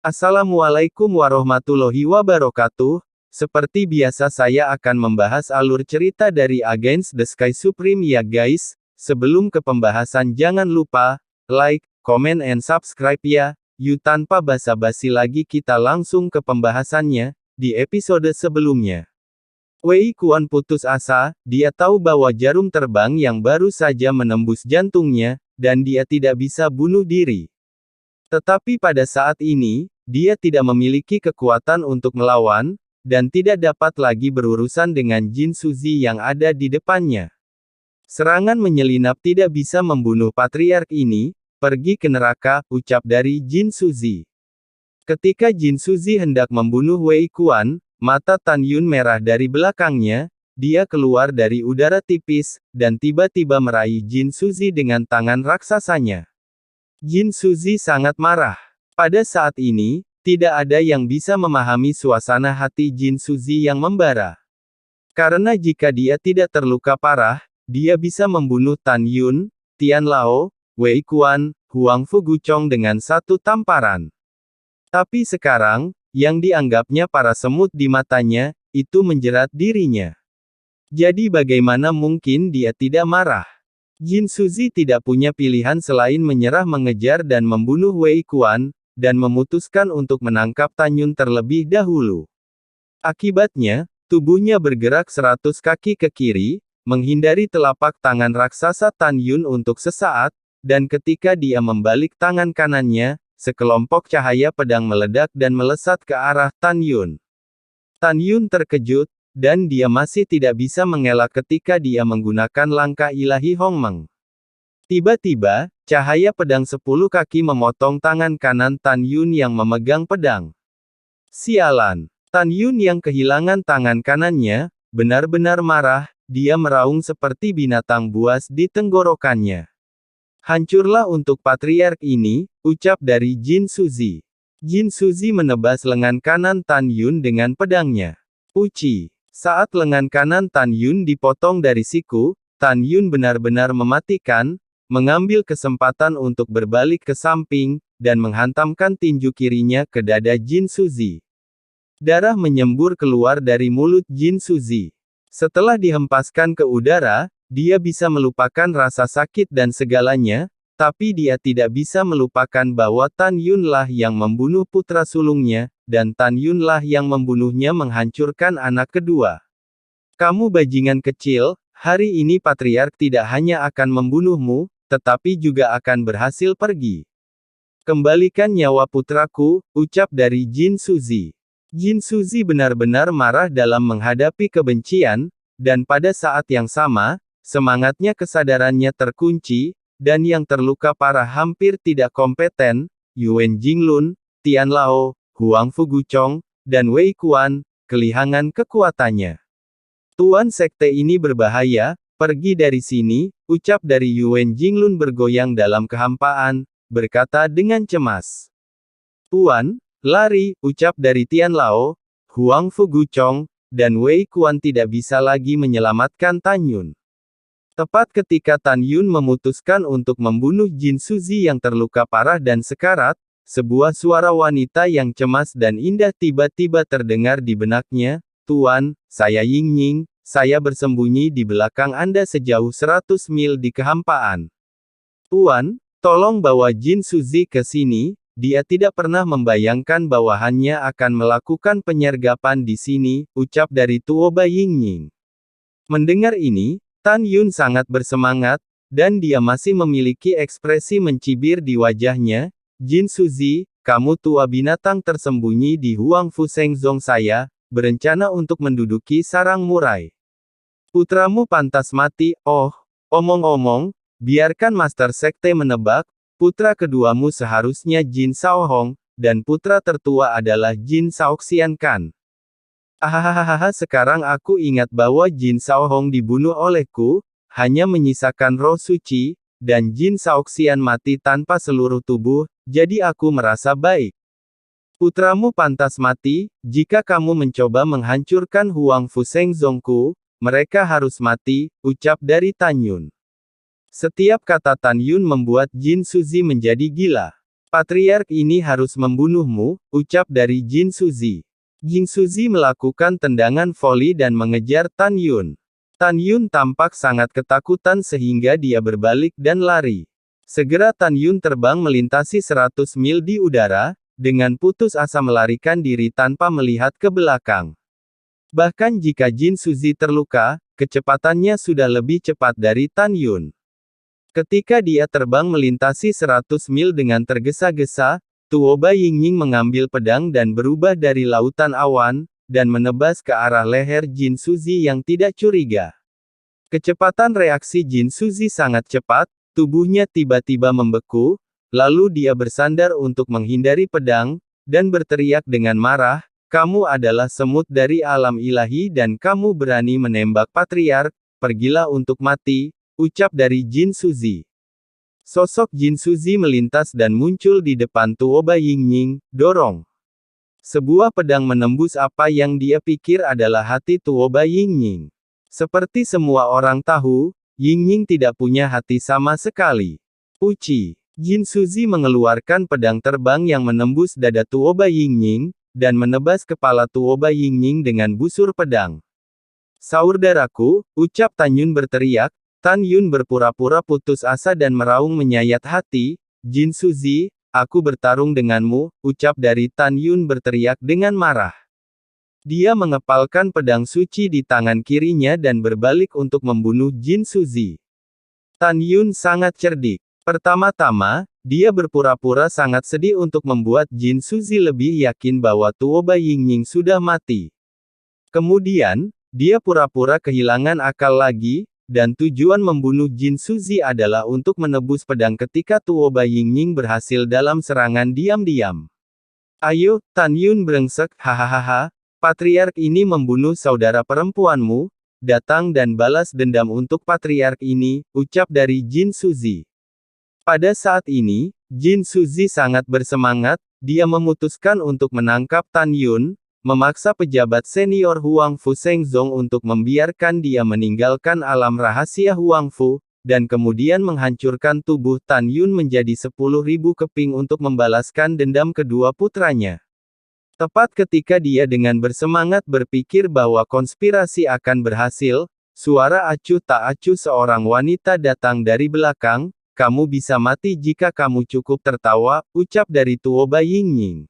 Assalamualaikum warahmatullahi wabarakatuh. Seperti biasa saya akan membahas alur cerita dari Against the Sky Supreme ya guys. Sebelum ke pembahasan jangan lupa, like, comment and subscribe ya. Yuk tanpa basa-basi lagi kita langsung ke pembahasannya, di episode sebelumnya. Wei Kuan putus asa, dia tahu bahwa jarum terbang yang baru saja menembus jantungnya, dan dia tidak bisa bunuh diri. Tetapi pada saat ini, dia tidak memiliki kekuatan untuk melawan, dan tidak dapat lagi berurusan dengan Jin Suzi yang ada di depannya. Serangan menyelinap tidak bisa membunuh patriark ini, pergi ke neraka, ucap dari Jin Suzi. Ketika Jin Suzi hendak membunuh Wei Kuan, mata Tan Yun merah dari belakangnya, dia keluar dari udara tipis, dan tiba-tiba meraih Jin Suzi dengan tangan raksasanya. Jin Suzi sangat marah. Pada saat ini, tidak ada yang bisa memahami suasana hati Jin Suzi yang membara. Karena jika dia tidak terluka parah, dia bisa membunuh Tan Yun, Tian Lao, Wei Kuan, Huang Fuguchong dengan satu tamparan. Tapi sekarang, yang dianggapnya para semut di matanya, itu menjerat dirinya. Jadi bagaimana mungkin dia tidak marah? Jin Suzi tidak punya pilihan selain menyerah mengejar dan membunuh Wei Kuan, dan memutuskan untuk menangkap Tan Yun terlebih dahulu. Akibatnya, tubuhnya bergerak 100 kaki ke kiri, menghindari telapak tangan raksasa Tan Yun untuk sesaat, dan ketika dia membalik tangan kanannya, sekelompok cahaya pedang meledak dan melesat ke arah Tan Yun. Tan Yun terkejut, dan dia masih tidak bisa mengelak ketika dia menggunakan langkah ilahi Hongmeng. Tiba-tiba, cahaya pedang 10 kaki memotong tangan kanan Tan Yun yang memegang pedang. Sialan! Tan Yun yang kehilangan tangan kanannya, benar-benar marah, dia meraung seperti binatang buas di tenggorokannya. Hancurlah untuk patriark ini, ucap dari Jin Suzi. Jin Suzi menebas lengan kanan Tan Yun dengan pedangnya. Uci! Saat lengan kanan Tan Yun dipotong dari siku, Tan Yun benar-benar mematikan, mengambil kesempatan untuk berbalik ke samping, dan menghantamkan tinju kirinya ke dada Jin Suzi. Darah menyembur keluar dari mulut Jin Suzi. Setelah dihempaskan ke udara, dia bisa melupakan rasa sakit dan segalanya, tapi dia tidak bisa melupakan bahwa Tan Yun lah yang membunuh putra sulungnya, dan Tan Yun lah yang membunuhnya menghancurkan anak kedua. Kamu bajingan kecil, hari ini patriark tidak hanya akan membunuhmu, tetapi juga akan berhasil pergi. Kembalikan nyawa putraku, ucap dari Jin Suzi. Jin Suzi benar-benar marah dalam menghadapi kebencian, dan pada saat yang sama, semangatnya kesadarannya terkunci, dan yang terluka parah hampir tidak kompeten, Yuan Jinglun, Tian Lao, Huang Fuguchong, dan Wei Kuan, kehilangan kekuatannya. Tuan sekte ini berbahaya, pergi dari sini, ucap dari Yuan Jinglun bergoyang dalam kehampaan, berkata dengan cemas. Tuan, lari, ucap dari Tian Lao, Huang Fuguchong, dan Wei Kuan tidak bisa lagi menyelamatkan Tan Yun. Tepat ketika Tan Yun memutuskan untuk membunuh Jin Suzi yang terluka parah dan sekarat, sebuah suara wanita yang cemas dan indah tiba-tiba terdengar di benaknya, Tuan, saya Ying-Ying, saya bersembunyi di belakang Anda sejauh 100 mil di kehampaan. Tuan, tolong bawa Jin Suzi ke sini, dia tidak pernah membayangkan bawahannya akan melakukan penyergapan di sini, ucap dari Tuoba Ying-Ying. Mendengar ini, Tan Yun sangat bersemangat, dan dia masih memiliki ekspresi mencibir di wajahnya. Jin Suzi, kamu tua binatang tersembunyi di Huang Fu Shengzong saya, berencana untuk menduduki sarang murai. Putramu pantas mati, oh, omong-omong, biarkan Master Sekte menebak, putra keduamu seharusnya Jin Shaohong, dan putra tertua adalah Jin Shaoxian Kan. Ahahaha, sekarang aku ingat bahwa Jin Shaohong dibunuh olehku, hanya menyisakan roh suci, dan Jin Shaoxian mati tanpa seluruh tubuh, jadi aku merasa baik. Putramu pantas mati, jika kamu mencoba menghancurkan Huang Fu Shengzongku, mereka harus mati, ucap dari Tan Yun. Setiap kata Tan Yun membuat Jin Suzi menjadi gila. Patriark ini harus membunuhmu, ucap dari Jin Suzi. Jin Suzi melakukan tendangan voli dan mengejar Tan Yun. Tan Yun tampak sangat ketakutan sehingga dia berbalik dan lari. Segera Tan Yun terbang melintasi 100 mil di udara, dengan putus asa melarikan diri tanpa melihat ke belakang. Bahkan jika Jin Suzi terluka, kecepatannya sudah lebih cepat dari Tan Yun. Ketika dia terbang melintasi 100 mil dengan tergesa-gesa, Tuoba Yingying mengambil pedang dan berubah dari lautan awan, dan menebas ke arah leher Jin Suzi yang tidak curiga. Kecepatan reaksi Jin Suzi sangat cepat, tubuhnya tiba-tiba membeku, lalu dia bersandar untuk menghindari pedang, dan berteriak dengan marah, "Kamu adalah semut dari alam ilahi dan kamu berani menembak Patriark, pergilah untuk mati," ucap dari Jin Suzi. Sosok Jin Suzi melintas dan muncul di depan Tuoba Yingying, dorong. Sebuah pedang menembus apa yang dia pikir adalah hati Tuoba Yingying. Seperti semua orang tahu, Yingying tidak punya hati sama sekali. Uci. Jin Suzi mengeluarkan pedang terbang yang menembus dada Tuoba Yingying, dan menebas kepala Tuoba Yingying dengan busur pedang. "Saudaraku," ucap Tan Yun berteriak. Tan Yun berpura-pura putus asa dan meraung menyayat hati, "Jin Suzi, aku bertarung denganmu," ucap dari Tan Yun berteriak dengan marah. Dia mengepalkan pedang suci di tangan kirinya dan berbalik untuk membunuh Jin Suzi. Tan Yun sangat cerdik. Pertama-tama, dia berpura-pura sangat sedih untuk membuat Jin Suzi lebih yakin bahwa Tuoba Yingying sudah mati. Kemudian, dia pura-pura kehilangan akal lagi, dan tujuan membunuh Jin Suzi adalah untuk menebus pedang ketika Tuoba Yingying berhasil dalam serangan diam-diam. "Ayo, Tan Yun brengsek, hahaha, Patriark ini membunuh saudara perempuanmu, datang dan balas dendam untuk Patriark ini," ucap dari Jin Suzi. Pada saat ini, Jin Suzi sangat bersemangat, dia memutuskan untuk menangkap Tan Yun, memaksa pejabat senior Huang Fu Shengzong untuk membiarkan dia meninggalkan alam rahasia Huang Fu, dan kemudian menghancurkan tubuh Tan Yun menjadi 10.000 keping untuk membalaskan dendam kedua putranya. Tepat ketika dia dengan bersemangat berpikir bahwa konspirasi akan berhasil, suara acuh tak acuh seorang wanita datang dari belakang, "Kamu bisa mati jika kamu cukup tertawa," ucap dari Tuoba Yingying.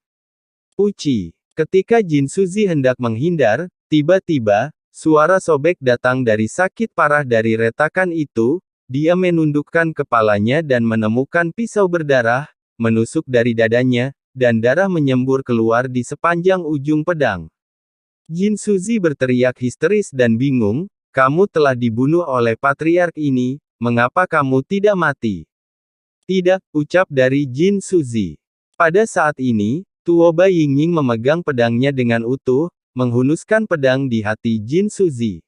Uci. Ketika Jin Suzi hendak menghindar, tiba-tiba, suara sobek datang dari sakit parah dari retakan itu, dia menundukkan kepalanya dan menemukan pisau berdarah, menusuk dari dadanya, dan darah menyembur keluar di sepanjang ujung pedang. Jin Suzi berteriak histeris dan bingung, "Kamu telah dibunuh oleh Patriark ini, mengapa kamu tidak mati?" "Tidak," ucap dari Jin Suzi. Pada saat ini, Tuoba Yingying memegang pedangnya dengan utuh, menghunuskan pedang di hati Jin Suzi.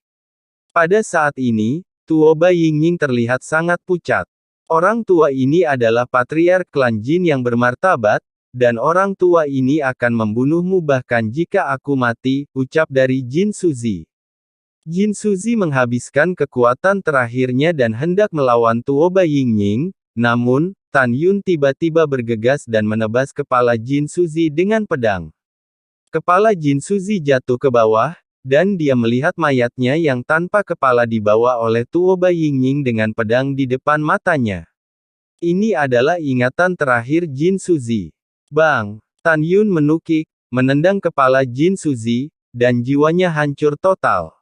Pada saat ini, Tuoba Yingying terlihat sangat pucat. Orang tua ini adalah Patriark klan Jin yang bermartabat, dan orang tua ini akan membunuhmu bahkan jika aku mati, ucap dari Jin Suzi. Jin Suzi menghabiskan kekuatan terakhirnya dan hendak melawan Tuoba Yingying, namun, Tan Yun tiba-tiba bergegas dan menebas kepala Jin Suzi dengan pedang. Kepala Jin Suzi jatuh ke bawah, dan dia melihat mayatnya yang tanpa kepala dibawa oleh Tuoba Yingying dengan pedang di depan matanya. Ini adalah ingatan terakhir Jin Suzi. Bang! Tan Yun menukik, menendang kepala Jin Suzi, dan jiwanya hancur total.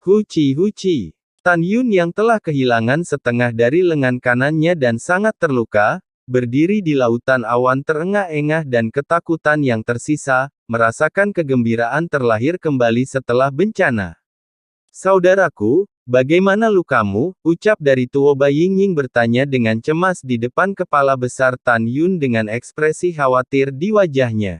Huci huci! Tan Yun yang telah kehilangan setengah dari lengan kanannya dan sangat terluka, berdiri di lautan awan terengah-engah dan ketakutan yang tersisa, merasakan kegembiraan terlahir kembali setelah bencana. "Saudaraku, bagaimana lukamu?" ucap dari Tuoba Yingying bertanya dengan cemas di depan kepala besar Tan Yun dengan ekspresi khawatir di wajahnya.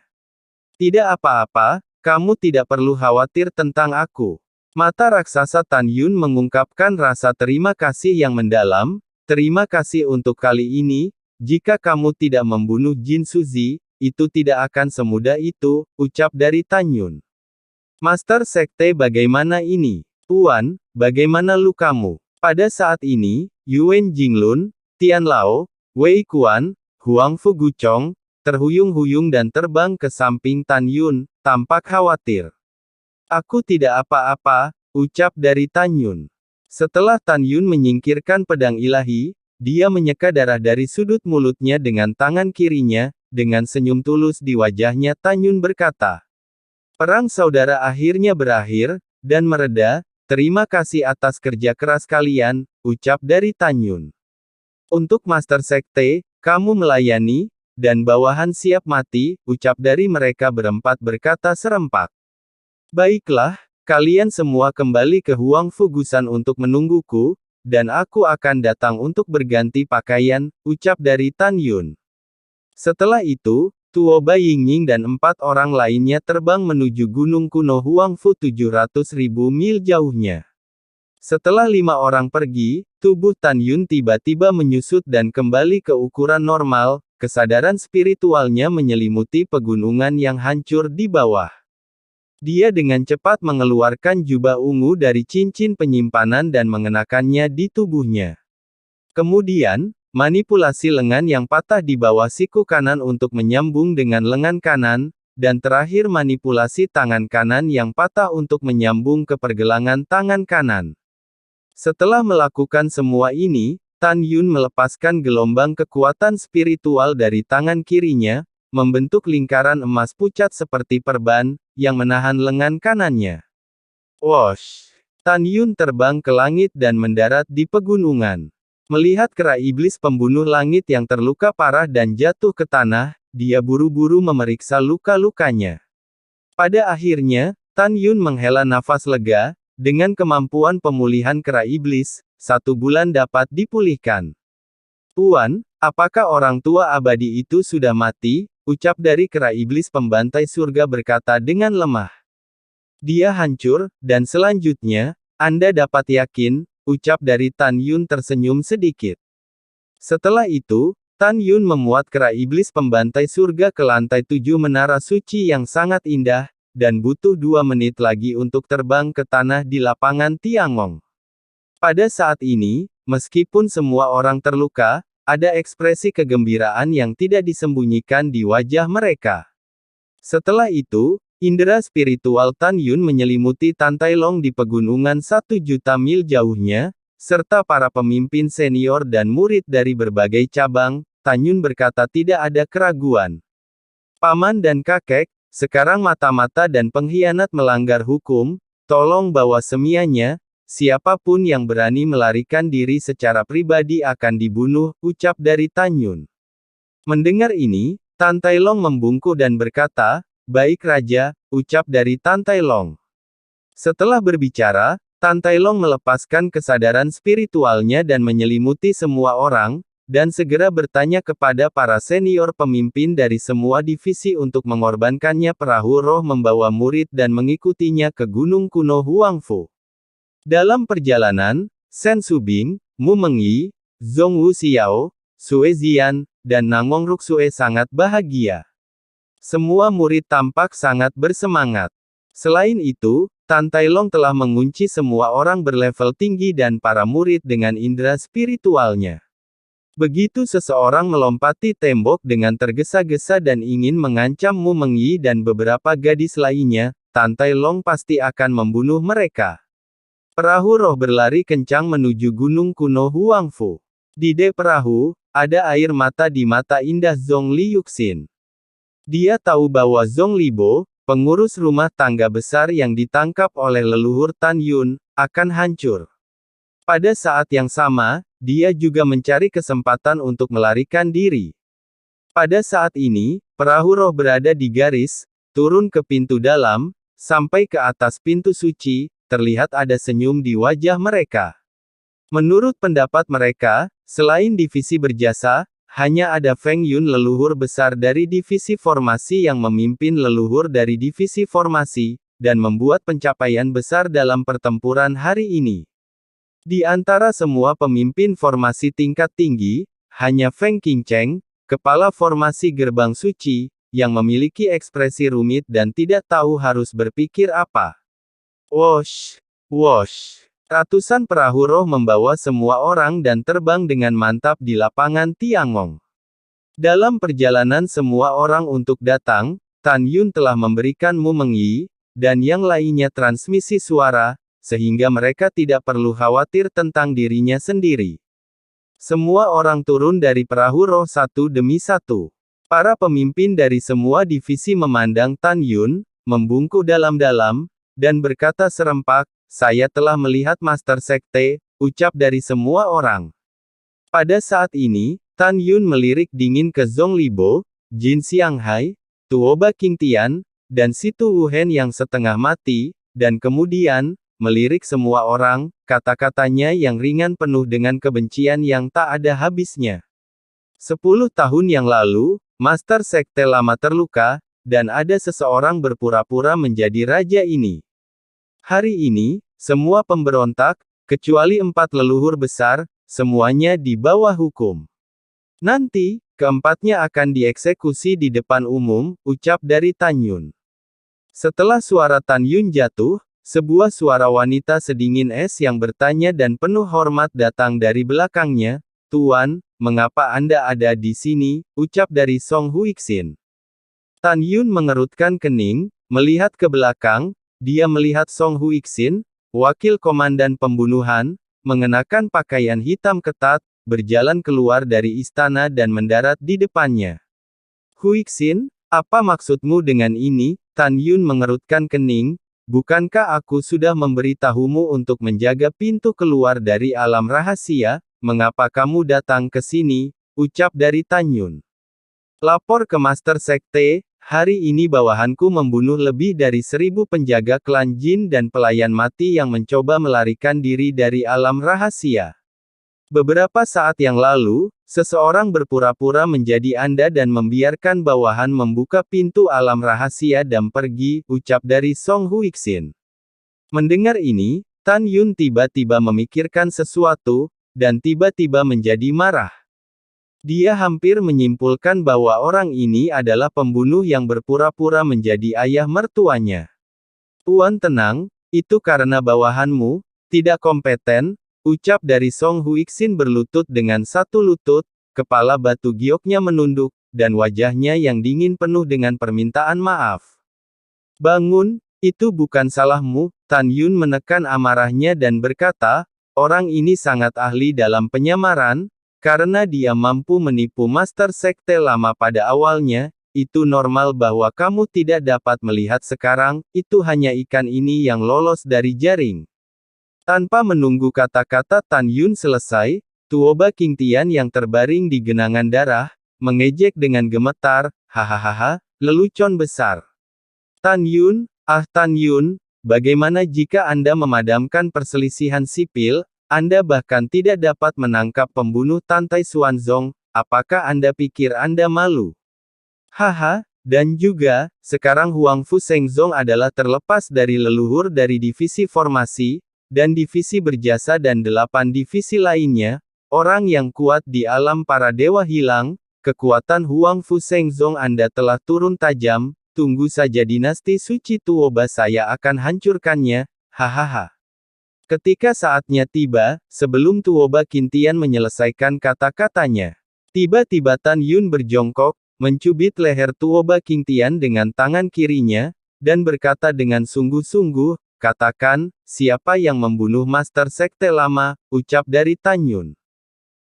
"Tidak apa-apa, kamu tidak perlu khawatir tentang aku." Mata raksasa Tan Yun mengungkapkan rasa terima kasih yang mendalam, "Terima kasih untuk kali ini, jika kamu tidak membunuh Jin Suzi, itu tidak akan semudah itu," ucap dari Tan Yun. "Master Sekte bagaimana ini? Tuan, bagaimana lukamu?" Pada saat ini, Yuan Jinglun, Tian Lao, Wei Kuan, Huang Fu Gucong, terhuyung-huyung dan terbang ke samping Tan Yun, tampak khawatir. Aku tidak apa-apa, ucap dari Tan Yun. Setelah Tan Yun menyingkirkan pedang ilahi, dia menyeka darah dari sudut mulutnya dengan tangan kirinya, dengan senyum tulus di wajahnya Tan Yun berkata, "Perang saudara akhirnya berakhir, dan mereda, terima kasih atas kerja keras kalian," ucap dari Tan Yun. "Untuk Master Sekte, kamu melayani, dan bawahan siap mati," ucap dari mereka berempat berkata serempak. "Baiklah, kalian semua kembali ke Huang Fu Gusan untuk menungguku, dan aku akan datang untuk berganti pakaian," ucap dari Tan Yun. Setelah itu, Tuo Bai Yingying dan 4 orang lainnya terbang menuju gunung kuno Huang Fu 700.000 mil jauhnya. Setelah 5 orang pergi, tubuh Tan Yun tiba-tiba menyusut dan kembali ke ukuran normal, kesadaran spiritualnya menyelimuti pegunungan yang hancur di bawah. Dia dengan cepat mengeluarkan jubah ungu dari cincin penyimpanan dan mengenakannya di tubuhnya. Kemudian, manipulasi lengan yang patah di bawah siku kanan untuk menyambung dengan lengan kanan, dan terakhir manipulasi tangan kanan yang patah untuk menyambung ke pergelangan tangan kanan. Setelah melakukan semua ini, Tan Yun melepaskan gelombang kekuatan spiritual dari tangan kirinya, membentuk lingkaran emas pucat seperti perban, yang menahan lengan kanannya. Wosh! Tan Yun terbang ke langit dan mendarat di pegunungan. Melihat kera iblis pembunuh langit yang terluka parah dan jatuh ke tanah, dia buru-buru memeriksa luka-lukanya. Pada akhirnya, Tan Yun menghela nafas lega, dengan kemampuan pemulihan kera iblis, 1 bulan dapat dipulihkan. "Tuan, apakah orang tua abadi itu sudah mati?" ucap dari kera iblis pembantai surga berkata dengan lemah. "Dia hancur, dan selanjutnya, Anda dapat yakin," ucap dari Tan Yun tersenyum sedikit. Setelah itu, Tan Yun memuat kera iblis pembantai surga ke lantai 7 menara suci yang sangat indah, dan butuh 2 menit lagi untuk terbang ke tanah di lapangan Tiangong. Pada saat ini, meskipun semua orang terluka, ada ekspresi kegembiraan yang tidak disembunyikan di wajah mereka. Setelah itu, indera spiritual Tan Yun menyelimuti Tan Tai Long di pegunungan 1 juta mil jauhnya, serta para pemimpin senior dan murid dari berbagai cabang. Tan Yun berkata tidak ada keraguan. "Paman dan kakek, sekarang mata-mata dan pengkhianat melanggar hukum, tolong bawa semianya, siapapun yang berani melarikan diri secara pribadi akan dibunuh," ucap dari Tan Yun. Mendengar ini, Tan Tai Long membungkuk dan berkata, "Baik Raja," ucap dari Tan Tai Long. Setelah berbicara, Tan Tai Long melepaskan kesadaran spiritualnya dan menyelimuti semua orang, dan segera bertanya kepada para senior pemimpin dari semua divisi untuk mengorbankannya perahu roh membawa murid dan mengikutinya ke gunung kuno Huang Fu. Dalam perjalanan, Shen Subing, Mu Mengyi, Zhong Wu Xiao, Sue Zian, dan Nangong Ruksue sangat bahagia. Semua murid tampak sangat bersemangat. Selain itu, Tan Tai Long telah mengunci semua orang berlevel tinggi dan para murid dengan indera spiritualnya. Begitu seseorang melompati tembok dengan tergesa-gesa dan ingin mengancam Mu Mengyi dan beberapa gadis lainnya, Tan Tai Long pasti akan membunuh mereka. Perahu roh berlari kencang menuju gunung kuno Huang Fu. Di dek perahu, ada air mata di mata indah Zhong Li Yuxin. Dia tahu bahwa Zhong Libo, pengurus rumah tangga besar yang ditangkap oleh leluhur Tan Yun, akan hancur. Pada saat yang sama, dia juga mencari kesempatan untuk melarikan diri. Pada saat ini, perahu roh berada di garis, turun ke pintu dalam, sampai ke atas pintu suci, terlihat ada senyum di wajah mereka. Menurut pendapat mereka, selain divisi berjasa, hanya ada Feng Yun leluhur besar dari divisi formasi yang memimpin leluhur dari divisi formasi, dan membuat pencapaian besar dalam pertempuran hari ini. Di antara semua pemimpin formasi tingkat tinggi, hanya Feng Qingcheng, kepala formasi gerbang suci, yang memiliki ekspresi rumit dan tidak tahu harus berpikir apa. Wosh! Wosh! Ratusan perahu roh membawa semua orang dan terbang dengan mantap di lapangan Tiangong. Dalam perjalanan semua orang untuk datang, Tan Yun telah memberikan Mu Mengyi, dan yang lainnya transmisi suara, sehingga mereka tidak perlu khawatir tentang dirinya sendiri. Semua orang turun dari perahu roh satu demi satu. Para pemimpin dari semua divisi memandang Tan Yun, membungkuk dalam-dalam, dan berkata serempak, "Saya telah melihat Master Sekte," ucap dari semua orang. Pada saat ini, Tan Yun melirik dingin ke Zhong Libo, Jin Xianghai, Tuoba Qingtian, dan Situ Wuhen yang setengah mati, dan kemudian, melirik semua orang, kata-katanya yang ringan penuh dengan kebencian yang tak ada habisnya. 10 tahun yang lalu, Master Sekte Lama terluka, dan ada seseorang berpura-pura menjadi raja ini. Hari ini, semua pemberontak, kecuali 4 leluhur besar, semuanya di bawah hukum. Nanti, keempatnya akan dieksekusi di depan umum, ucap dari Tan Yun. Setelah suara Tan Yun jatuh, sebuah suara wanita sedingin es yang bertanya dan penuh hormat datang dari belakangnya, "Tuan, mengapa Anda ada di sini?" ucap dari Song Huixin. Tan Yun mengerutkan kening, melihat ke belakang, dia melihat Song Huixin, wakil komandan pembunuhan, mengenakan pakaian hitam ketat, berjalan keluar dari istana dan mendarat di depannya. "Huixin, apa maksudmu dengan ini?" Tan Yun mengerutkan kening, "Bukankah aku sudah memberitahumu untuk menjaga pintu keluar dari alam rahasia? Mengapa kamu datang ke sini?" ucap dari Tan Yun. "Lapor ke Master Sekte, hari ini bawahanku membunuh lebih dari 1000 penjaga klan Jin dan pelayan mati yang mencoba melarikan diri dari alam rahasia. Beberapa saat yang lalu, seseorang berpura-pura menjadi Anda dan membiarkan bawahan membuka pintu alam rahasia dan pergi," ucap dari Song Huixin. Mendengar ini, Tan Yun tiba-tiba memikirkan sesuatu, dan tiba-tiba menjadi marah. Dia hampir menyimpulkan bahwa orang ini adalah pembunuh yang berpura-pura menjadi ayah mertuanya. "Tuan tenang, itu karena bawahanmu, tidak kompeten," ucap dari Song Huixin berlutut dengan satu lutut, kepala batu gioknya menunduk, dan wajahnya yang dingin penuh dengan permintaan maaf. "Bangun, itu bukan salahmu." Tan Yun menekan amarahnya dan berkata, "Orang ini sangat ahli dalam penyamaran, karena dia mampu menipu Master Sekte Lama pada awalnya, itu normal bahwa kamu tidak dapat melihat sekarang, itu hanya ikan ini yang lolos dari jaring." Tanpa menunggu kata-kata Tan Yun selesai, Tuoba Qingtian yang terbaring di genangan darah, mengejek dengan gemetar, "Hahaha, lelucon besar. Tan Yun, Tan Yun, bagaimana jika Anda memadamkan perselisihan sipil, Anda bahkan tidak dapat menangkap pembunuh Tantai Xuanzong, apakah Anda pikir Anda malu? Haha, dan juga, sekarang Huang Fu Shengzong adalah terlepas dari leluhur dari divisi formasi, dan divisi berjasa dan 8 divisi lainnya, orang yang kuat di alam para dewa hilang, kekuatan Huang Fu Shengzong Anda telah turun tajam, tunggu saja dinasti suci Tuoba saya akan hancurkannya, hahaha." Ketika saatnya tiba, sebelum Tuoba Qingtian menyelesaikan kata-katanya, tiba-tiba Tan Yun berjongkok, mencubit leher Tuoba Qingtian dengan tangan kirinya, dan berkata dengan sungguh-sungguh, "Katakan, siapa yang membunuh Master Sekte Lama?" ucap dari Tan Yun.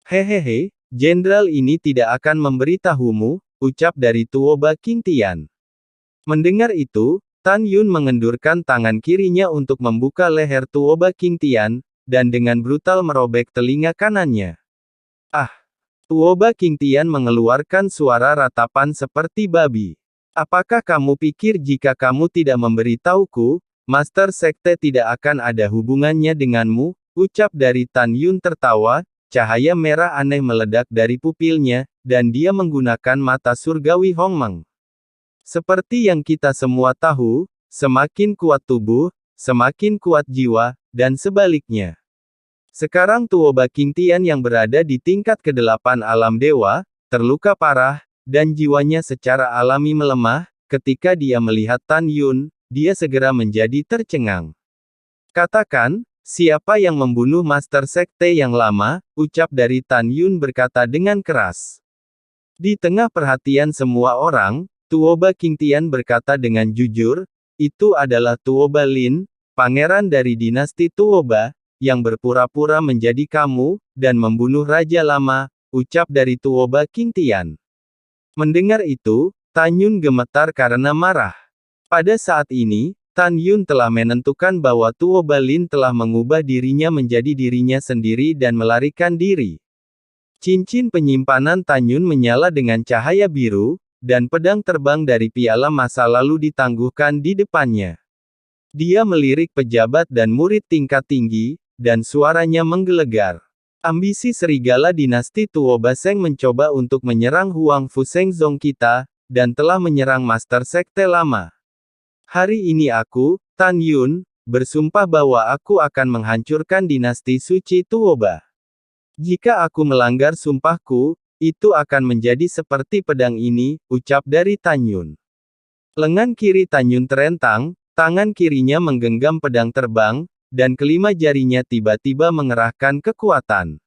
"Hehehe, jenderal ini tidak akan memberitahumu," ucap dari Tuoba Qingtian. Mendengar itu, Tan Yun mengendurkan tangan kirinya untuk membuka leher Tuoba Qingtian, dan dengan brutal merobek telinga kanannya. "Ah!" Tuoba Qingtian mengeluarkan suara ratapan seperti babi. "Apakah kamu pikir jika kamu tidak memberitahuku, Master Sekte tidak akan ada hubungannya denganmu?" ucap dari Tan Yun tertawa, cahaya merah aneh meledak dari pupilnya, dan dia menggunakan mata surgawi Hongmeng. "Seperti yang kita semua tahu, semakin kuat tubuh, semakin kuat jiwa, dan sebaliknya. Sekarang Tuoba Qingtian yang berada di tingkat ke-8 alam dewa, terluka parah, dan jiwanya secara alami melemah, ketika dia melihat Tan Yun, dia segera menjadi tercengang. "Katakan, siapa yang membunuh Master Sekte yang lama?" ucap dari Tan Yun berkata dengan keras. Di tengah perhatian semua orang, Tuoba Qingtian berkata dengan jujur, itu adalah Tuoba Lin, pangeran dari dinasti Tuoba, yang berpura-pura menjadi kamu, dan membunuh Raja Lama, ucap dari Tuoba Qingtian. Mendengar itu, Tan Yun gemetar karena marah. Pada saat ini, Tan Yun telah menentukan bahwa Tuoba Lin telah mengubah dirinya menjadi dirinya sendiri dan melarikan diri. Cincin penyimpanan Tan Yun menyala dengan cahaya biru, dan pedang terbang dari piala masa lalu ditangguhkan di depannya. Dia melirik pejabat dan murid tingkat tinggi, dan suaranya menggelegar. Ambisi serigala dinasti Tuoba Sheng mencoba untuk menyerang Huang Fu Shengzong kita, dan telah menyerang Master Sekte Lama. Hari ini aku, Tan Yun, bersumpah bahwa aku akan menghancurkan dinasti suci Tuoba. Jika aku melanggar sumpahku, itu akan menjadi seperti pedang ini, ucap dari Tan Yun. Lengan kiri Tan Yun terentang, tangan kirinya menggenggam pedang terbang, dan kelima jarinya tiba-tiba mengerahkan kekuatan.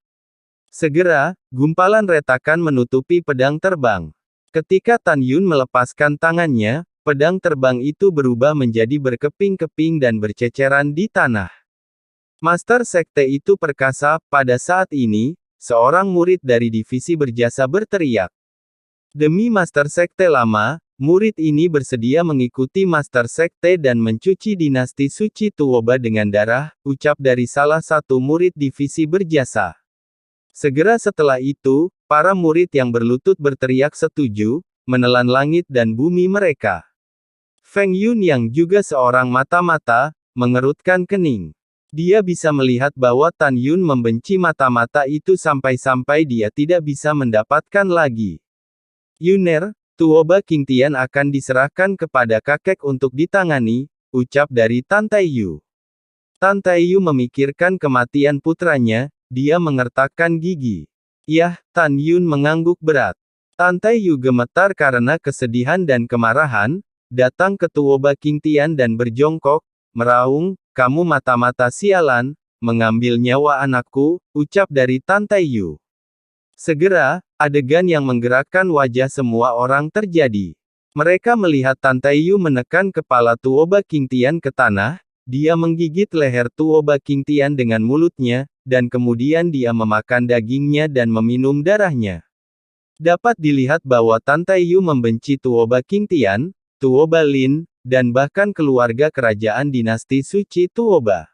Segera, gumpalan retakan menutupi pedang terbang. Ketika Tan Yun melepaskan tangannya, pedang terbang itu berubah menjadi berkeping-keping dan berceceran di tanah. Master Sekte itu perkasa. Pada saat ini, seorang murid dari divisi berjasa berteriak. Demi Master Sekte Lama, murid ini bersedia mengikuti Master Sekte dan mencuci dinasti suci Tuoba dengan darah, ucap dari salah satu murid divisi berjasa. Segera setelah itu, para murid yang berlutut berteriak setuju, menelan langit dan bumi mereka. Feng Yun yang juga seorang mata-mata, mengerutkan kening. Dia bisa melihat bahwa Tan Yun membenci mata-mata itu sampai-sampai dia tidak bisa mendapatkan lagi. Yuner, Tuoba Qingtian akan diserahkan kepada kakek untuk ditangani, ucap dari Tan Taiyu. Tan Taiyu memikirkan kematian putranya, dia mengertakkan gigi. Yah, Tan Yun mengangguk berat. Tan Taiyu gemetar karena kesedihan dan kemarahan, datang ke Tuoba Qingtian dan berjongkok, meraung, kamu mata-mata sialan, mengambil nyawa anakku, ucap dari Tan Taiyu. Segera, adegan yang menggerakkan wajah semua orang terjadi. Mereka melihat Tan Taiyu menekan kepala Tuoba Qingtian ke tanah, dia menggigit leher Tuoba Qingtian dengan mulutnya, dan kemudian dia memakan dagingnya dan meminum darahnya. Dapat dilihat bahwa Tan Taiyu membenci Tuoba Qingtian, Tuoba Lin, dan bahkan keluarga kerajaan dinasti suci Tuoba.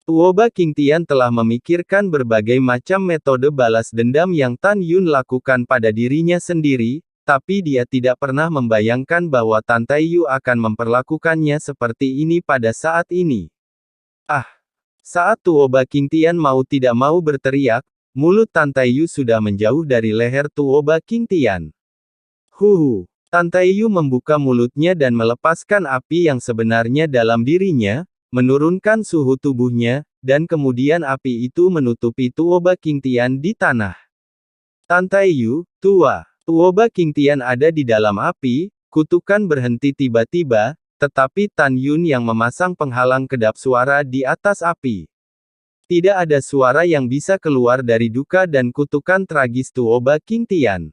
Tuoba Qingtian telah memikirkan berbagai macam metode balas dendam yang Tan Yun lakukan pada dirinya sendiri, tapi dia tidak pernah membayangkan bahwa Tan Taiyu akan memperlakukannya seperti ini pada saat ini. Ah! Saat Tuoba Qingtian mau tidak mau berteriak, mulut Tan Taiyu sudah menjauh dari leher Tuoba Qingtian. Huhu! Tan Taiyu membuka mulutnya dan melepaskan api yang sebenarnya dalam dirinya, menurunkan suhu tubuhnya, dan kemudian api itu menutupi Tuoba Qingtian di tanah. Tan Taiyu, tua. Tuoba Qingtian ada di dalam api, kutukan berhenti tiba-tiba, tetapi Tan Yun yang memasang penghalang kedap suara di atas api. Tidak ada suara yang bisa keluar dari duka dan kutukan tragis Tuoba Qingtian.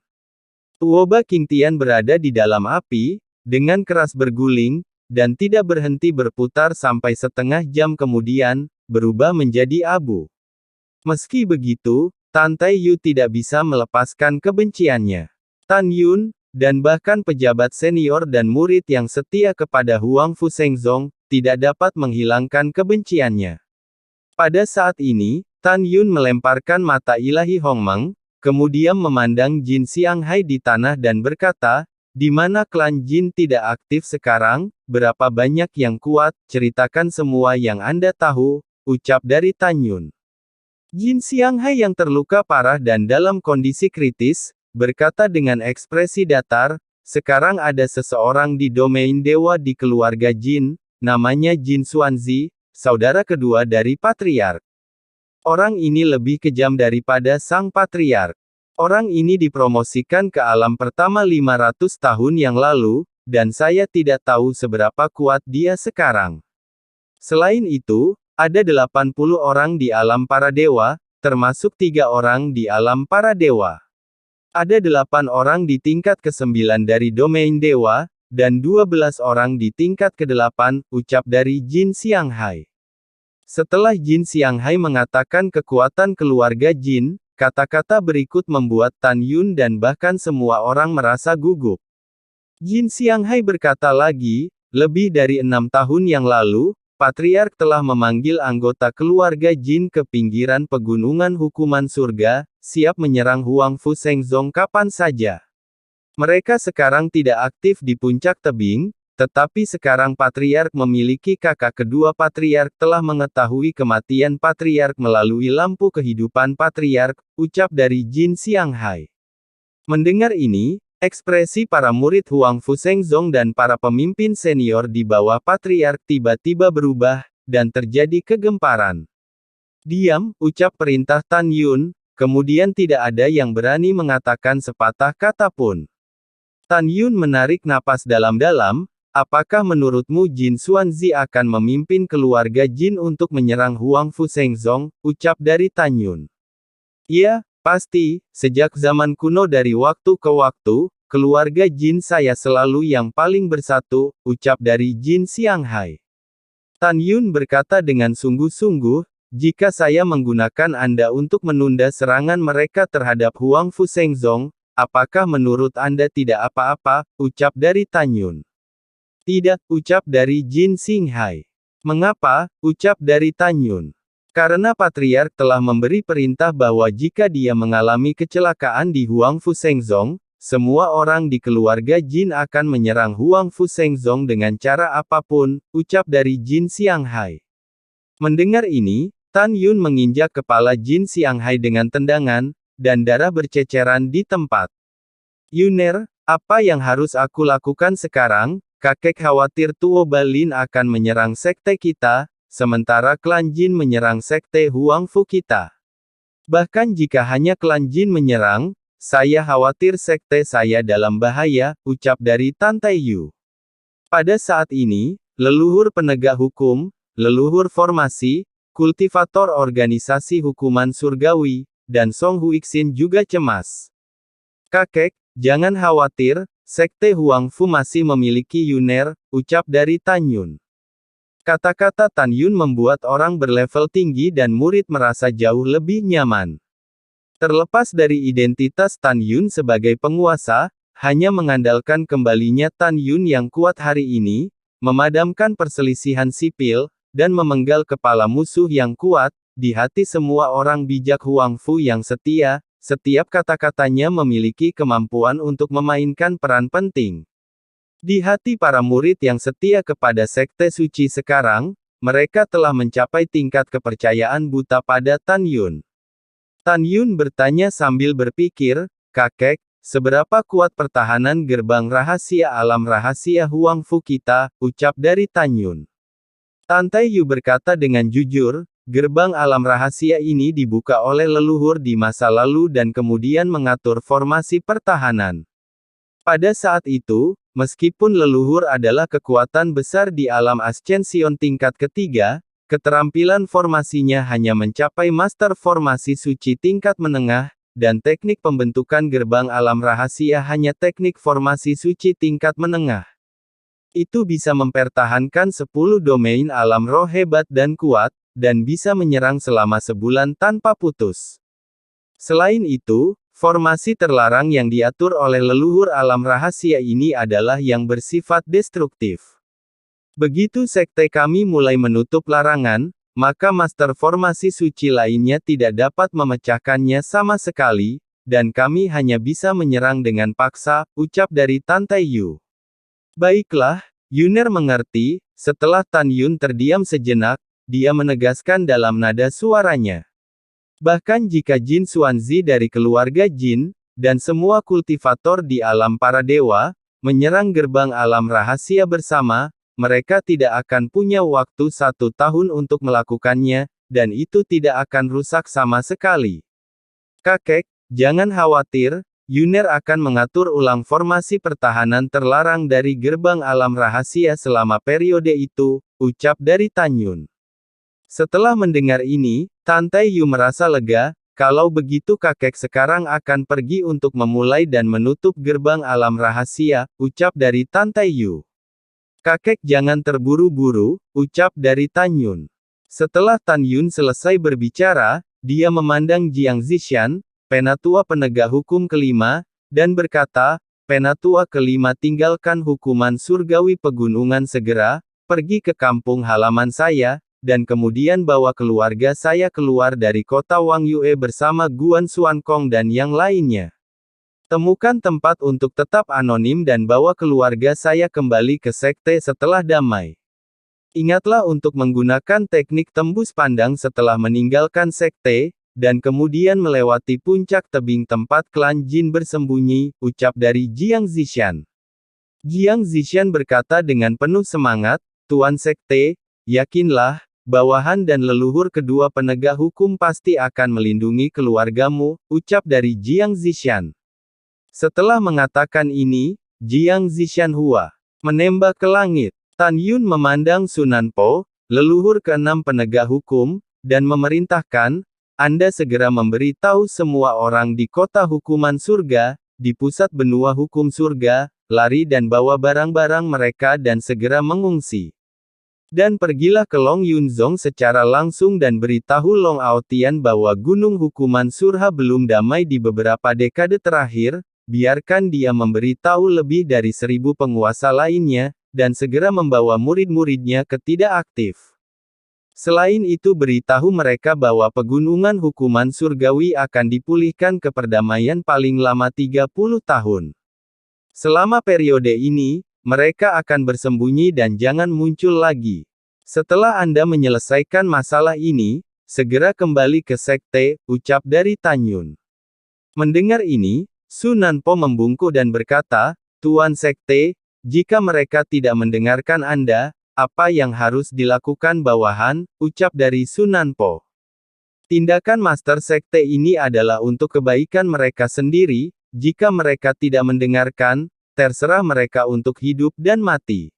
Tuoba Qingtian berada di dalam api, dengan keras berguling, dan tidak berhenti berputar sampai setengah jam kemudian, berubah menjadi abu. Meski begitu, Tan Taiyu tidak bisa melepaskan kebenciannya. Tan Yun, dan bahkan pejabat senior dan murid yang setia kepada Huang Fu Shengzong, tidak dapat menghilangkan kebenciannya. Pada saat ini, Tan Yun melemparkan mata ilahi Hongmeng, kemudian memandang Jin Xianghai di tanah dan berkata, di mana klan Jin tidak aktif sekarang, berapa banyak yang kuat, ceritakan semua yang Anda tahu, ucap dari Tan Yun. Jin Xianghai yang terluka parah dan dalam kondisi kritis, berkata dengan ekspresi datar, sekarang ada seseorang di domain dewa di keluarga Jin, namanya Jin Xuanzi, saudara kedua dari Patriark. Orang ini lebih kejam daripada sang Patriark. Orang ini dipromosikan ke alam pertama 500 tahun yang lalu, dan saya tidak tahu seberapa kuat dia sekarang. Selain itu, ada 80 orang di alam para dewa, termasuk 3 orang di alam para dewa. Ada 8 orang di tingkat ke-9 dari domain dewa, dan 12 orang di tingkat ke-8, ucap dari Jin Xianghai. Setelah Jin Xianghai mengatakan kekuatan keluarga Jin, kata-kata berikut membuat Tan Yun dan bahkan semua orang merasa gugup. Jin Xianghai berkata lagi, lebih dari 6 tahun yang lalu, Patriark telah memanggil anggota keluarga Jin ke pinggiran pegunungan hukuman surga, siap menyerang Huang Fu Shengzong kapan saja. Mereka sekarang tidak aktif di puncak tebing, tetapi sekarang Patriark memiliki kakak kedua Patriark telah mengetahui kematian Patriark melalui lampu kehidupan Patriark, ucap dari Jin Xianghai. Mendengar ini, ekspresi para murid Huang Fu Shengzong dan para pemimpin senior di bawah Patriark tiba-tiba berubah, dan terjadi kegemparan. Diam, ucap perintah Tan Yun, kemudian tidak ada yang berani mengatakan sepatah kata pun. Tan Yun menarik napas dalam-dalam, apakah menurutmu Jin Xuanzi akan memimpin keluarga Jin untuk menyerang Huang Fu Shengzong, ucap dari Tan Yun. Iya, pasti, sejak zaman kuno dari waktu ke waktu, keluarga Jin saya selalu yang paling bersatu, ucap dari Jin Xianghai. Tan Yun berkata dengan sungguh-sungguh, jika saya menggunakan Anda untuk menunda serangan mereka terhadap Huang Fu Shengzong, apakah menurut Anda tidak apa-apa, ucap dari Tan Yun. Tidak, ucap dari Jin Xianghai. Mengapa, ucap dari Tan Yun. Karena Patriark telah memberi perintah bahwa jika dia mengalami kecelakaan di Huang Fu Shengzong, semua orang di keluarga Jin akan menyerang Huang Fu Shengzong dengan cara apapun, ucap dari Jin Xianghai. Mendengar ini, Tan Yun menginjak kepala Jin Xianghai dengan tendangan, dan darah berceceran di tempat. Yuner, apa yang harus aku lakukan sekarang? Kakek khawatir Tuo Balin akan menyerang sekte kita, sementara klan Jin menyerang sekte Huang Fu kita. Bahkan jika hanya klan Jin menyerang, saya khawatir sekte saya dalam bahaya, ucap dari Tan Taiyu. Pada saat ini, leluhur penegak hukum, leluhur formasi, kultivator organisasi hukuman surgawi, dan Song Huixin juga cemas. Kakek, jangan khawatir, sekte Huang Fu masih memiliki Yuner, ucap dari Tan Yun. Kata-kata Tan Yun membuat orang berlevel tinggi dan murid merasa jauh lebih nyaman. Terlepas dari identitas Tan Yun sebagai penguasa, hanya mengandalkan kembalinya Tan Yun yang kuat hari ini, memadamkan perselisihan sipil, dan memenggal kepala musuh yang kuat, di hati semua orang bijak Huang Fu yang setia, setiap kata-katanya memiliki kemampuan untuk memainkan peran penting. Di hati para murid yang setia kepada sekte suci sekarang, mereka telah mencapai tingkat kepercayaan buta pada Tan Yun. Tan Yun bertanya sambil berpikir, kakek, seberapa kuat pertahanan gerbang rahasia alam rahasia Huang Fu kita, ucap dari Tan Yun. Tan Taiyu berkata dengan jujur, gerbang alam rahasia ini dibuka oleh leluhur di masa lalu dan kemudian mengatur formasi pertahanan. Pada saat itu, meskipun leluhur adalah kekuatan besar di alam ascension tingkat ketiga, keterampilan formasinya hanya mencapai master formasi suci tingkat menengah, dan teknik pembentukan gerbang alam rahasia hanya teknik formasi suci tingkat menengah. Itu bisa mempertahankan 10 domain alam roh hebat dan kuat, dan bisa menyerang selama sebulan tanpa putus. Selain itu, formasi terlarang yang diatur oleh leluhur alam rahasia ini adalah yang bersifat destruktif. Begitu sekte kami mulai menutup larangan, maka master formasi suci lainnya tidak dapat memecahkannya sama sekali, dan kami hanya bisa menyerang dengan paksa, ucap dari Tan Taiyu. Baiklah, Yuner mengerti. Setelah Tan Yun terdiam sejenak, dia menegaskan dalam nada suaranya. Bahkan jika Jin Xuanzi dari keluarga Jin, dan semua kultivator di alam para dewa, menyerang gerbang alam rahasia bersama, mereka tidak akan punya waktu 1 tahun untuk melakukannya, dan itu tidak akan rusak sama sekali. Kakek, jangan khawatir, Yuner akan mengatur ulang formasi pertahanan terlarang dari gerbang alam rahasia selama periode itu, ucap dari Tan Yun. Setelah mendengar ini, Tan Taiyu merasa lega, Kalau begitu kakek sekarang akan pergi untuk memulai dan menutup gerbang alam rahasia, ucap dari Tante Yu. Kakek jangan terburu-buru, ucap dari Tan Yun. Setelah Tan Yun selesai berbicara, dia memandang Jiang Zishan, penatua penegak hukum kelima, dan berkata, penatua kelima tinggalkan hukuman surgawi pegunungan segera, pergi ke kampung halaman saya, dan kemudian bawa keluarga saya keluar dari kota Wang Yue bersama Guan Xuankong dan yang lainnya. Temukan tempat untuk tetap anonim dan bawa keluarga saya kembali ke sekte setelah damai. Ingatlah untuk menggunakan teknik tembus pandang setelah meninggalkan sekte, dan kemudian melewati puncak tebing tempat klan Jin bersembunyi, ucap dari Jiang Zishan. Jiang Zishan berkata dengan penuh semangat, Tuan Sekte, yakinlah, bawahan dan leluhur kedua penegak hukum pasti akan melindungi keluargamu, ucap dari Jiang Zishan. Setelah mengatakan ini, Jiang Zishan hua menembak ke langit. Tan Yun memandang Sunan Po, leluhur keenam penegak hukum, dan memerintahkan, Anda segera memberi tahu semua orang di kota hukuman surga, di pusat benua hukum surga, lari dan bawa barang-barang mereka dan segera mengungsi. Dan pergilah ke Long Yunzong secara langsung dan beritahu Long Aotian bahwa gunung hukuman surga belum damai di beberapa dekade terakhir, biarkan dia memberi tahu lebih dari 1000 penguasa lainnya, dan segera membawa murid-muridnya ke tidak aktif. Selain itu beritahu mereka bahwa pegunungan hukuman surgawi akan dipulihkan ke perdamaian paling lama 30 tahun. Selama periode ini, mereka akan bersembunyi dan jangan muncul lagi. Setelah Anda menyelesaikan masalah ini, segera kembali ke sekte, ucap dari Tan Yun. Mendengar ini, Sunan Po membungkuk dan berkata, Tuan Sekte, jika mereka tidak mendengarkan Anda, apa yang harus dilakukan bawahan, ucap dari Sunan Po. Tindakan Master Sekte ini adalah untuk kebaikan mereka sendiri, jika mereka tidak mendengarkan, terserah mereka untuk hidup dan mati.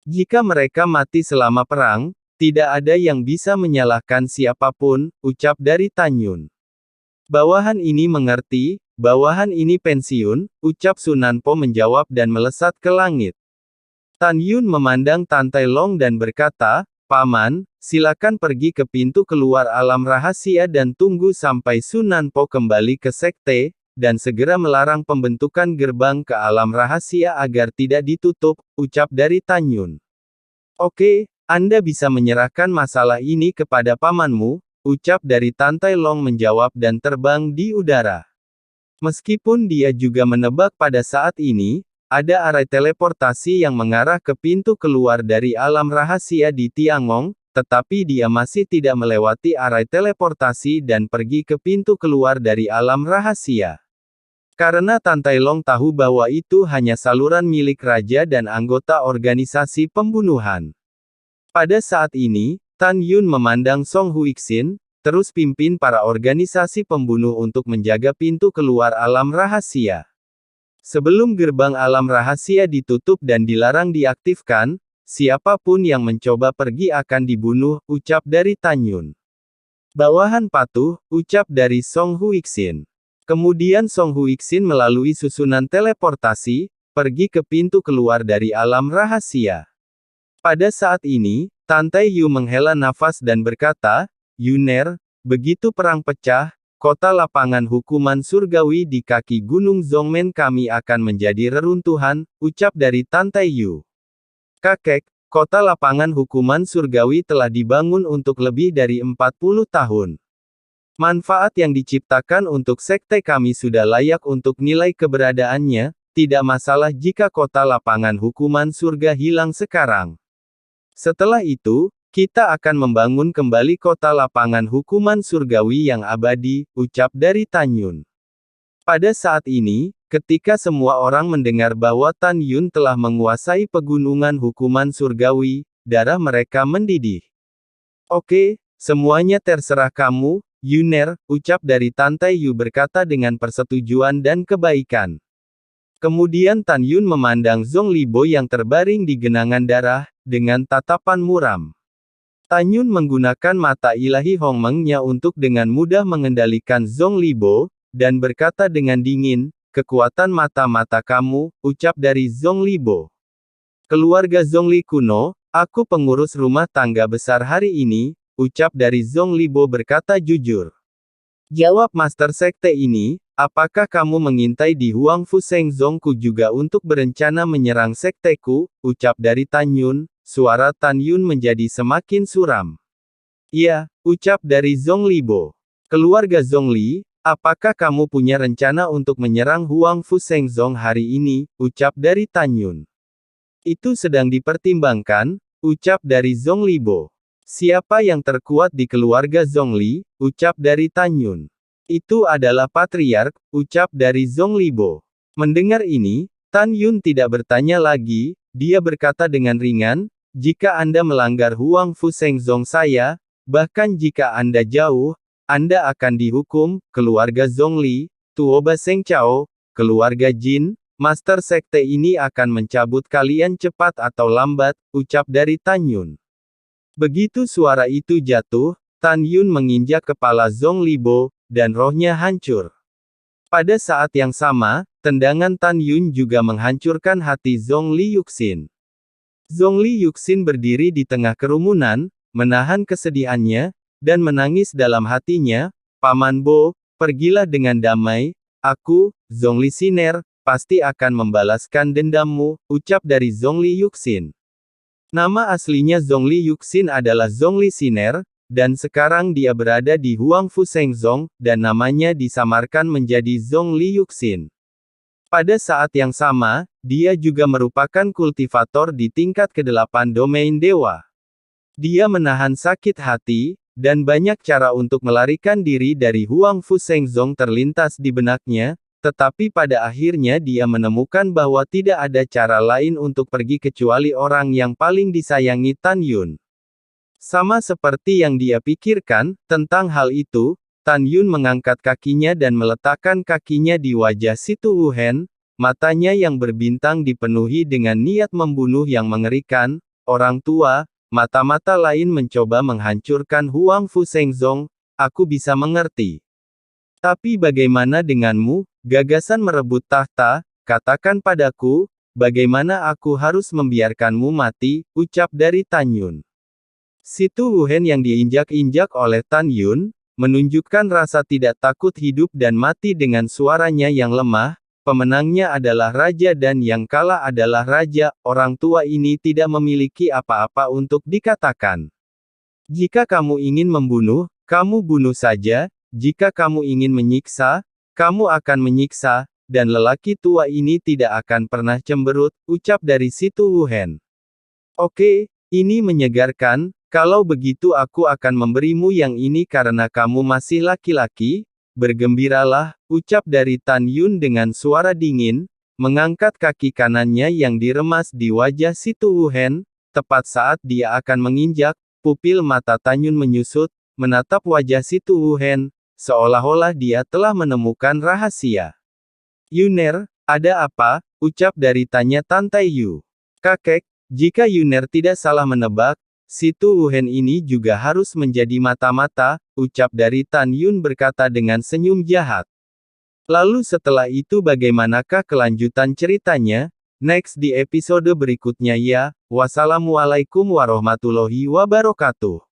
Jika mereka mati selama perang, tidak ada yang bisa menyalahkan siapapun, ucap dari Tan Yun. Bawahan ini mengerti, bawahan ini pensiun, ucap Sunan Po menjawab dan melesat ke langit. Tan Yun memandang Tante Long dan berkata, Paman, silakan pergi ke pintu keluar alam rahasia dan tunggu sampai Sunan Po kembali ke sekte, dan segera melarang pembentukan gerbang ke alam rahasia agar tidak ditutup, ucap dari Tan Yun. Oke, Anda bisa menyerahkan masalah ini kepada pamanmu, ucap dari Tante Long menjawab dan terbang di udara. Meskipun dia juga menebak pada saat ini, ada arai teleportasi yang mengarah ke pintu keluar dari alam rahasia di Tiangong, tetapi dia masih tidak melewati arai teleportasi dan pergi ke pintu keluar dari alam rahasia. Karena Tante Long tahu bahwa itu hanya saluran milik raja dan anggota organisasi pembunuhan. Pada saat ini, Tan Yun memandang Song Huixin, terus pimpin para organisasi pembunuh untuk menjaga pintu keluar alam rahasia. Sebelum gerbang alam rahasia ditutup dan dilarang diaktifkan, siapapun yang mencoba pergi akan dibunuh, ucap dari Tan Yun. Bawahan patuh, ucap dari Song Huixin. Kemudian Song Huixin melalui susunan teleportasi, pergi ke pintu keluar dari alam rahasia. Pada saat ini, Tante Yu menghela nafas dan berkata, Yuner, begitu perang pecah, kota lapangan hukuman surgawi di kaki Gunung Zongmen kami akan menjadi reruntuhan, ucap dari Tante Yu. Kakek, kota lapangan hukuman surgawi telah dibangun untuk lebih dari 40 tahun. Manfaat yang diciptakan untuk sekte kami sudah layak untuk nilai keberadaannya, tidak masalah jika kota lapangan hukuman surga hilang sekarang. Setelah itu, kita akan membangun kembali kota lapangan hukuman surgawi yang abadi, ucap dari Tan Yun. Pada saat ini, ketika semua orang mendengar bahwa Tan Yun telah menguasai pegunungan hukuman surgawi, darah mereka mendidih. Oke, semuanya terserah kamu, Yuner, ucap dari Tante Yu berkata dengan persetujuan dan kebaikan. Kemudian Tan Yun memandang Zhong Libo yang terbaring di genangan darah, dengan tatapan muram. Tan Yun menggunakan mata ilahi Hongmeng-nya untuk dengan mudah mengendalikan Zhongli Bo, dan berkata dengan dingin, kekuatan mata-mata kamu, ucap dari Zhongli Bo. Keluarga Zhongli kuno, aku pengurus rumah tangga besar hari ini, ucap dari Zhongli Bo berkata jujur. Jawab Master Sekte ini, apakah kamu mengintai di Huang Fu Seng Zongku juga untuk berencana menyerang sekteku, ucap dari Tan Yun. Suara Tan Yun menjadi semakin suram. Iya, ucap dari Zhongli Bo. Keluarga Zhongli, apakah kamu punya rencana untuk menyerang Huang Fu Seng Zong hari ini, ucap dari Tan Yun. Itu sedang dipertimbangkan, ucap dari Zhongli Bo. Siapa yang terkuat di keluarga Zhongli, ucap dari Tan Yun. Itu adalah patriark, ucap dari Zhongli Bo. Mendengar ini, Tan Yun tidak bertanya lagi, dia berkata dengan ringan, jika Anda melanggar Huang Fu Seng Zong saya, bahkan jika Anda jauh, Anda akan dihukum, keluarga Zhongli, Tuoba Seng Chao, keluarga Jin, Master Sekte ini akan mencabut kalian cepat atau lambat, ucap dari Tan Yun. Begitu suara itu jatuh, Tan Yun menginjak kepala Zhongli Bo, dan rohnya hancur. Pada saat yang sama, tendangan Tan Yun juga menghancurkan hati Zhongli Yuxin. Zhongli Yuxin berdiri di tengah kerumunan, menahan kesedihannya, dan menangis dalam hatinya, Paman Bo, pergilah dengan damai, aku, Zhongli Siner, pasti akan membalaskan dendammu, ucap dari Zhongli Yuxin. Nama aslinya Zhongli Yuxin adalah Zhongli Siner, dan sekarang dia berada di Huang Fu Seng Zong, dan namanya disamarkan menjadi Zhongli Yuxin. Pada saat yang sama, dia juga merupakan kultivator di tingkat ke-8 domain dewa. Dia menahan sakit hati, dan banyak cara untuk melarikan diri dari Huang Fu Seng Zong terlintas di benaknya, tetapi pada akhirnya dia menemukan bahwa tidak ada cara lain untuk pergi kecuali orang yang paling disayangi Tan Yun. Sama seperti yang dia pikirkan, tentang hal itu, Tan Yun mengangkat kakinya dan meletakkan kakinya di wajah Situ Wuhen, matanya yang berbintang dipenuhi dengan niat membunuh yang mengerikan, orang tua, mata-mata lain mencoba menghancurkan Huang Fu Seng Zong, aku bisa mengerti. Tapi bagaimana denganmu, gagasan merebut tahta, katakan padaku, bagaimana aku harus membiarkanmu mati, ucap dari Tan Yun. Situ Wuhen yang diinjak-injak oleh Tan Yun, menunjukkan rasa tidak takut hidup dan mati dengan suaranya yang lemah, pemenangnya adalah raja dan yang kalah adalah raja, orang tua ini tidak memiliki apa-apa untuk dikatakan. Jika kamu ingin membunuh, kamu bunuh saja, jika kamu ingin menyiksa, kamu akan menyiksa, dan lelaki tua ini tidak akan pernah cemberut, ucap dari Situ Wuhen. Oke, ini menyegarkan. Kalau begitu aku akan memberimu yang ini karena kamu masih laki-laki, bergembiralah, ucap dari Tan Yun dengan suara dingin, mengangkat kaki kanannya yang diremas di wajah Situ Wuhen, tepat saat dia akan menginjak, pupil mata Tan Yun menyusut, menatap wajah Situ Wuhen, seolah-olah dia telah menemukan rahasia. Yuner, ada apa? Ucap dari tanya Tan Taiyu. Kakek, jika Yuner tidak salah menebak, Situ Wuhen ini juga harus menjadi mata-mata, ucap dari Tan Yun berkata dengan senyum jahat. Lalu setelah itu bagaimanakah kelanjutan ceritanya? Next di episode berikutnya ya, wassalamualaikum warahmatullahi wabarakatuh.